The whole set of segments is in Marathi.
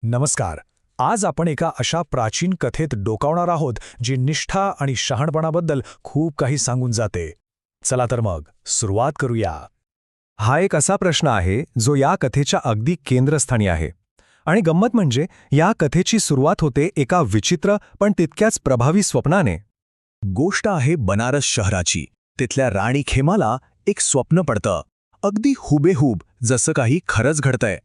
नमस्कार. आज आपण एका अशा प्राचीन कथेत डोकावणार आहोत जी निष्ठा आणि शहाणपणाबद्दल खूप काही सांगून जाते. चला तर मग सुरुवात करूया. हा एक असा प्रश्न आहे जो या कथेच्या अगदी केंद्रस्थानी आहे. आणि गंमत म्हणजे या कथेची सुरुवात होते एका विचित्र पण तितक्याच प्रभावी स्वप्नाने. गोष्ट आहे बनारस शहराची. तिथल्या राणी खेमाला एक स्वप्न पडतं, अगदी हुबेहूब जसं काही खरंच घडतंय.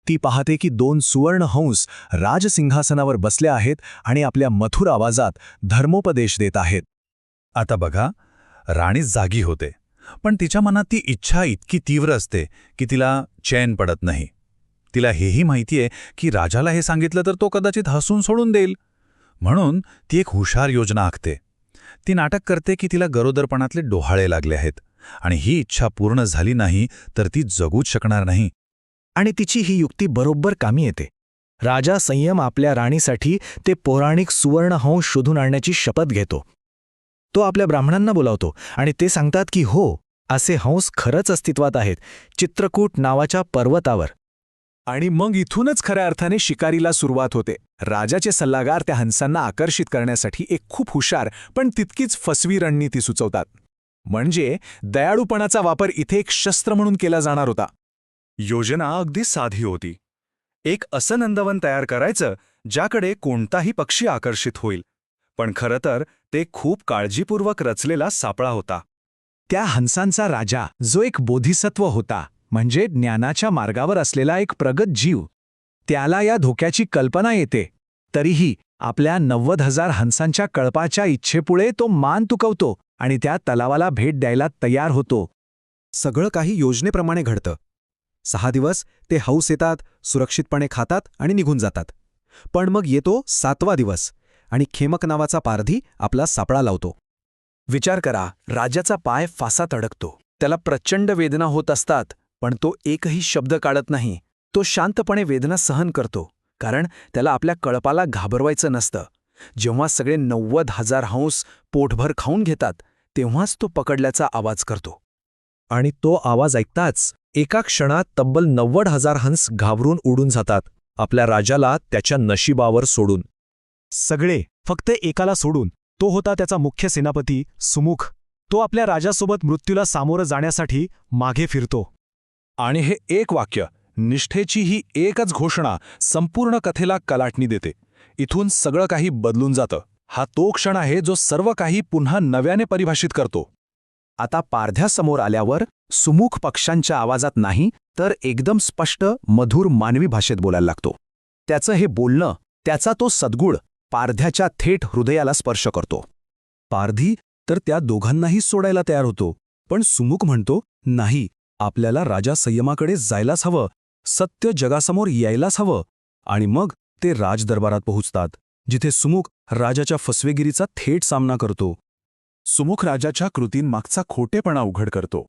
ती पाहते की 2 सुवर्णहंस राजसिंहासनावर बसले आहेत आणि आपल्या मधुर आवाजात धर्मोपदेश देत आहेत. आता बघा, राणी जागी होते, पण तिच्या मनात ती इच्छा इतकी तीव्र असते की तिला चैन पडत नाही. तिला हेही माहितीये की राजाला हे सांगितलं तर तो कदाचित हसून सोडून देईल. म्हणून ती एक हुशार योजना आखते. ती नाटक करते की तिला गरोदरपणातले डोहाळे लागले आहेत आणि ही इच्छा पूर्ण झाली नाही तर ती जगूच शकणार नाही. आणि तिची ही युक्ती बरोबर कामी येते. राजा संयम आपल्या राणीसाठी ते पौराणिक सुवर्णहंस शोधून आणण्याची शपथ घेतो. तो आपल्या ब्राह्मणांना बोलावतो आणि ते सांगतात की हो, असे हंस खरंच अस्तित्वात आहेत, चित्रकूट नावाच्या पर्वतावर. आणि मग इथूनच खऱ्या अर्थाने शिकारीला सुरुवात होते. राजाचे सल्लागार त्या हंसांना आकर्षित करण्यासाठी एक खूप हुशार पण तितकीच फसवी रणनीती सुचवतात. म्हणजे दयाळूपणाचा वापर इथे एक शस्त्र म्हणून केला जाणार होता. योजना अगदी साधी होती. एक असं नंदवन तयार करायचं ज्याकडे कोणताही पक्षी आकर्षित होईल. पण खरं तर ते खूप काळजीपूर्वक रचलेला सापळा होता. त्या हंसांचा राजा, जो एक बोधिसत्व होता, म्हणजे ज्ञानाच्या मार्गावर असलेला एक प्रगत जीव, त्याला या धोक्याची कल्पना येते. तरीही आपल्या 90,000 हंसांच्या कळपाच्या इच्छेपुढे तो मान तुकवतो आणि त्या तलावाला भेट द्यायला तयार होतो. सगळं काही योजनेप्रमाणे घडतं. 6 दिवस ते हौस येतात, सुरक्षितपणे खातात आणि निघून जातात. पण मग येतो 7वा दिवस आणि खेमक नावाचा पारधी आपला सापळा लावतो. विचार करा, राजाचा पाय फासात अडकतो. त्याला प्रचंड वेदना होत असतात, पण तो एकही शब्द काढत नाही. तो शांतपणे वेदना सहन करतो, कारण त्याला आपल्या कळपाला घाबरवायचं नसतं. जेव्हा सगळे 90,000 हंस पोटभर खाऊन घेतात, तेव्हाच तो पकडल्याचा आवाज करतो. आणि तो आवाज ऐकताच एका क्षणात तब्बल 90,000 हंस घाबरून उडून जातात, आपल्या राजाला त्याच्या नशिबावर सोडून. सगळे, फक्त एकाला सोडून. तो होता त्याचा मुख्य सेनापती सुमुख. तो आपल्या राजासोबत मृत्यूला सामोरं जाण्यासाठी मागे फिरतो. आणि हे एक वाक्य, निष्ठेची ही एकच घोषणा संपूर्ण कथेला कलाटणी देते. इथून सगळं काही बदलून जातं. हा तो क्षण आहे जो सर्व काही पुन्हा नव्याने परिभाषित करतो. आता पारध्यासमोर आल्यावर सुमुख पक्ष्यांच्या आवाजात नाही, तर एकदम स्पष्ट मधुर मानवी भाषेत बोलायला लागतो. त्याचं हे बोलणं, त्याचा तो सद्गुण पारध्याच्या थेट हृदयाला स्पर्श करतो. पारधी तर त्या दोघांनाही सोडायला तयार होतो, पण सुमुख म्हणतो, नाही, आपल्याला राजा संयमाकडे जायलाच हवं, सत्य जगासमोर यायलाच हवं. आणि मग ते राजदरबारात पोहोचतात, जिथे सुमुख राजाच्या फसवेगिरीचा थेट सामना करतो. सुमुख राजाच्या कृतींमागचा खोटेपणा उघड करतो.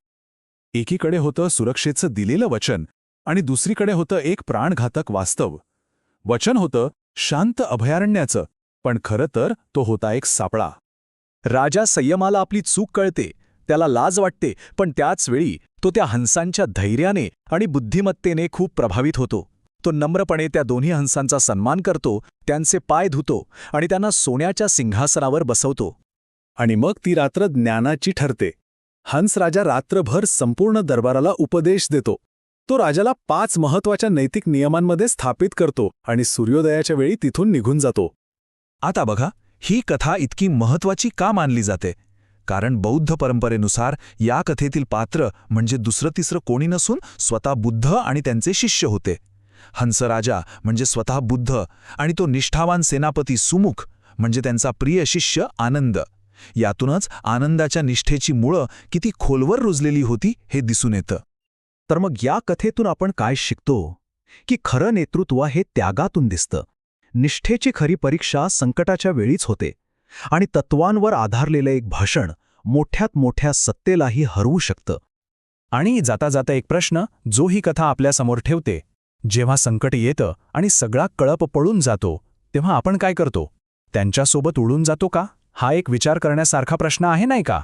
एकीकडे होतं सुरक्षेचं दिलेलं वचन आणि दुसरीकडे होतं एक प्राणघातक वास्तव. वचन होतं शांत अभयारण्याचं, पण खरं तर तो होता एक सापळा. राजा संयमाला आपली चूक कळते, त्याला लाज वाटते, पण त्याच वेळी तो त्या हंसांच्या धैर्याने आणि बुद्धिमत्तेने खूप प्रभावित होतो. तो नम्रपणे त्या दोन्ही हंसांचा सन्मान करतो, त्यांचे पाय धुतो आणि त्यांना सोन्याच्या सिंहासनावर बसवतो. आणि मग ती रात्र ज्ञानाची ठरते. हंस राजा रात्रभर संपूर्ण दरबाराला उपदेश देतो. तो राजाला 5 महत्त्वाच्या नैतिक नियमांमध्ये स्थापित करतो आणि सूर्योदयाच्या वेळी तिथून निघून जातो. आता बघा, ही कथा इतकी महत्त्वाची का मानली जाते? कारण बौद्ध परंपरेनुसार या कथेतील पात्र म्हणजे दुसरं तिसरं कोणी नसून स्वतः बुद्ध आणि त्यांचे शिष्य होते. हंसराजा म्हणजे स्वतः बुद्ध आणि तो निष्ठावान सेनापती सुमुख म्हणजे त्यांचा प्रिय शिष्य आनंद. यातूनच आनंदाच्या निष्ठेची मुळं किती खोलवर रुजलेली होती हे दिसून येतं. तर मग या कथेतून आपण काय शिकतो? की खरं नेतृत्व हे त्यागातून दिसतं. निष्ठेची खरी परीक्षा संकटाच्या वेळीच होते आणि तत्वांवर आधारलेलं एक भाषण मोठ्यात मोठ्या सत्तेलाही हरवू शकतं. आणि जाता जाता एक प्रश्न, जो ही कथा आपल्यासमोर ठेवते, जेव्हा संकट येतं आणि सगळा कळप पळून जातो, तेव्हा आपण काय करतो? त्यांच्यासोबत उडून जातो का? हा एक विचार करण्यासारखा प्रश्न आहे, नाही का?